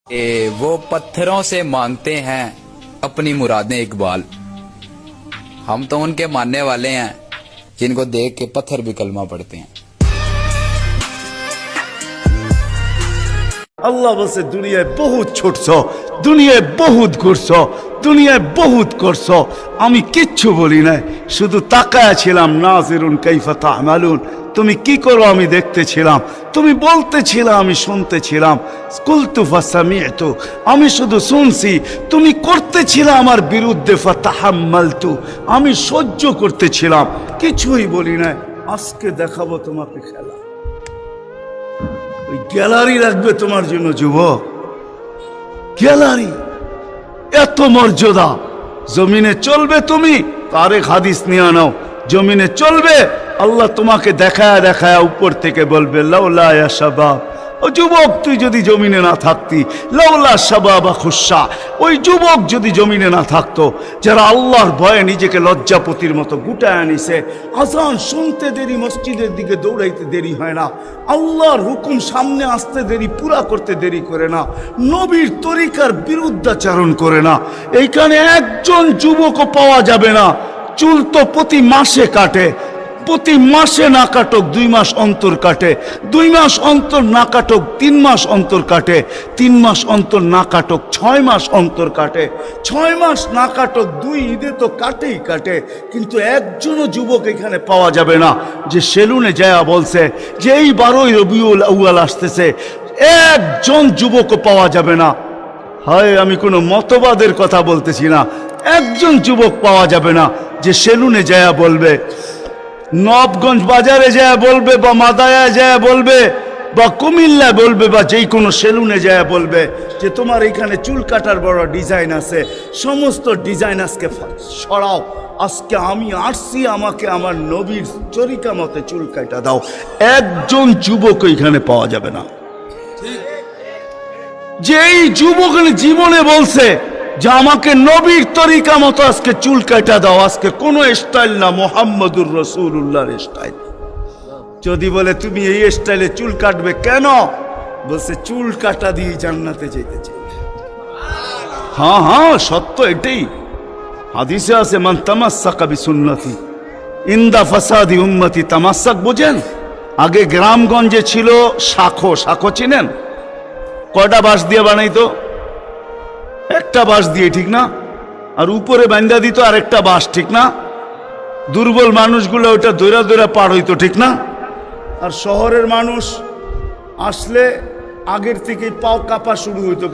वो पत्थरों से मांगते हैं अपनी मुरादें इकबाल। हम तो उनके मानने वाले हैं जिनको देख के पत्थर भी कलमा पढ़ते हैं। আল্লাহ বলছে দুনিয়ায় বহুত ছুটছো, দুনিয়ায় বহুত ঘুরছো, দুনিয়ায় বহুত করছো, আমি কিচ্ছু বলি নাই, শুধু তাকায়া ছিলাম। নাজিরুন কাইফা তা'মালুন, তুমি কি করো আমি দেখতেছিলাম, তুমি বলতেছিলে আমি শুনতেছিলাম। কুলতু ফাসামি'তু, আমি শুধু শুনছি, তুমি করতেছিলে আমার বিরুদ্ধে। ফাতাহাম্মালতু, আমি সহ্য করতেছিলাম, কিছুই বলি নাই। আজকে দেখাবো তোমাকে খেলা। গ্যালারি রাখবে তোমার জন্য যুবক, গ্যালারি। এত মর্যাদা জমিনে চলবে তুমি, তারেক হাদিস নিয়ে নাও। জমিনে চলবে, আল্লাহ তোমাকে দেখায় দেখায় উপর থেকে বলবে লাউলা ইয়া শাবাব, ও যুবক তুই যদি জমিনে না থাকতি, লাউলা শাবাব খুশা, ওই যুবক যদি জমিনে না থাকতো, যারা আল্লাহর ভয়ে নিজেকে লজ্জাপতির মতো গুটায় আনিছে। আজান শুনতে দেরি, মসজিদের দিকে দৌড়াইতে দেরি হয় না, আল্লাহর হুকুম সামনে আসতে দেরি, পুরা করতে দেরি করে না, নবীর তরিকার বিরুদ্ধাচারণ করে না। এইখানে একজন যুবকও পাওয়া যাবে না। চুল তো প্রতি মাসে কাটে, প্রতি মাসে না কাটক 2 মাস অন্তর কাটে, 2 মাস অন্তর না কাটক 3 মাস অন্তর কাটে, 3 মাস অন্তর না কাটক 6 মাস অন্তর কাটে, 6 মাস না কাটক 2 ঈদে তো কাটেই কাটে। কিন্তু একজনও যুবক এখানে পাওয়া যাবে না যে সেলুনে যায় বলছে যে এই 12ই রবিউল আউয়াল আসতেছে। একজন যুবকও পাওয়া যাবে না। হয় আমি কোনো মতবাদের কথা বলতেছি না, একজন যুবক পাওয়া যাবে না যে সেলুনে যায় বলবে, নবগঞ্জ বাজারে যায় বলবে, বা মাদায়া যায় বলবে, বা কুমিল্লা বলবে, বা যেই কোনো সেলুনে যায় বলবে যে তোমার এখানে চুল কাটার বড় ডিজাইন আছে, সমস্ত ডিজাইন আজকে সরাও, আজকে আমি আসছি, আমাকে আমার নবীর তরিকা মতে চুল কাটা দাও। একজন যুবক এখানে পাওয়া যাবে না। যেই যুবক জীবনে বলছে যে আমাকে নবীর তরিকা মতো আজকে চুল কাটা দাও, আজকে কোন স্টাইল না, মুহাম্মদুর রাসূলুল্লাহর স্টাইল। যদি বলে তুমি এই স্টাইলে চুল কাটবে কেন, বলছে চুল কাটা দিয়ে জান্নাতে যেতে চাই। হ্যাঁ হ্যাঁ সত্য এটাই, হাদিসে আছে মান তামাসসাকা বিসুন্নতি ইনদা ফাসাদি উম্মতি। তামাসসাক বুঝেন? আগে গ্রামগঞ্জে ছিল শাখো, শাখো চিনেন? কয়টা বাঁশ দিয়ে বানাইতো? একটা বাঁশ দিয়ে, ঠিক না? আর উপরে বান্ধা দিত আরেকটা বাঁশ, ঠিক না? দুর্বল মানুষগুলো ওটা দৈরা দৈরা পার হইতো, ঠিক না? আর শহরের মানুষ আসলে আগের থেকেই পাও কাঁপা শুরু হইতো।